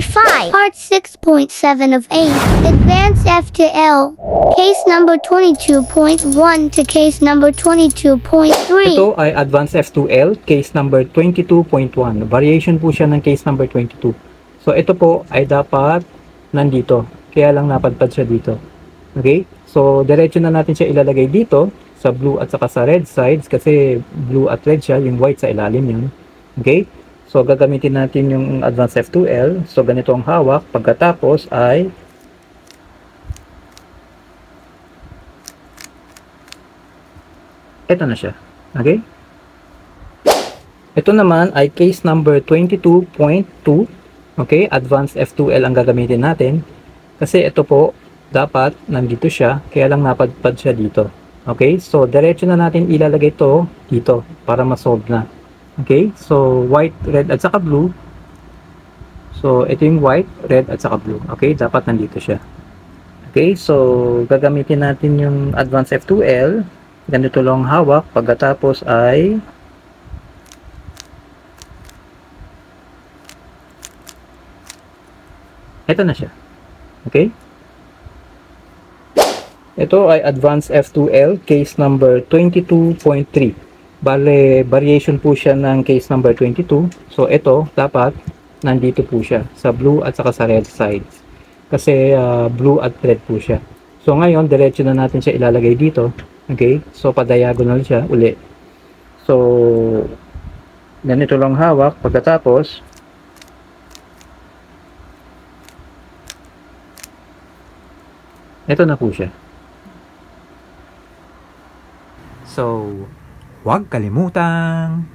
5, Part 6.7 of 8, Advanced F to L, Case number 22.1 to Case number 22.3. Ito ay Advanced F2L, Case number 22.1. Variation po siya ng Case number 22. So ito po ay dapat nandito, kaya lang napadpad siya dito. Okay? So diretso na natin siya ilalagay dito sa blue at saka sa red sides kasi blue at red siya, yung white sa ilalim yun. Okay? So, gagamitin natin yung Advanced F2L. So, ganito ang hawak. Pagkatapos ay ito na siya. Okay? Ito naman ay case number 22.2. Okay? Advanced F2L ang gagamitin natin. Kasi ito po, dapat nandito siya. Kaya lang napadpad siya dito. Okay? So, diretso na natin ilalagay ito dito para ma-solve na. Okay, so white, red at saka blue. So ito yung white, red at saka blue. Okay, dapat nandito siya. Okay, so gagamitin natin yung Advanced F2L. Ganito lang hawak. Pagkatapos ay ito na siya. Okay, ito ay Advanced F2L case number 22.3. Bale, variation po siya ng case number 22. So, ito, dapat, nandito po siya. Sa blue at saka sa red sides. Kasi, blue at red po siya. So, ngayon, diretso na natin siya ilalagay dito. Okay? So, pa-diagonal siya uli. So, ganito lang hawak. Pagkatapos, ito na po siya. So, Huwag kalimutang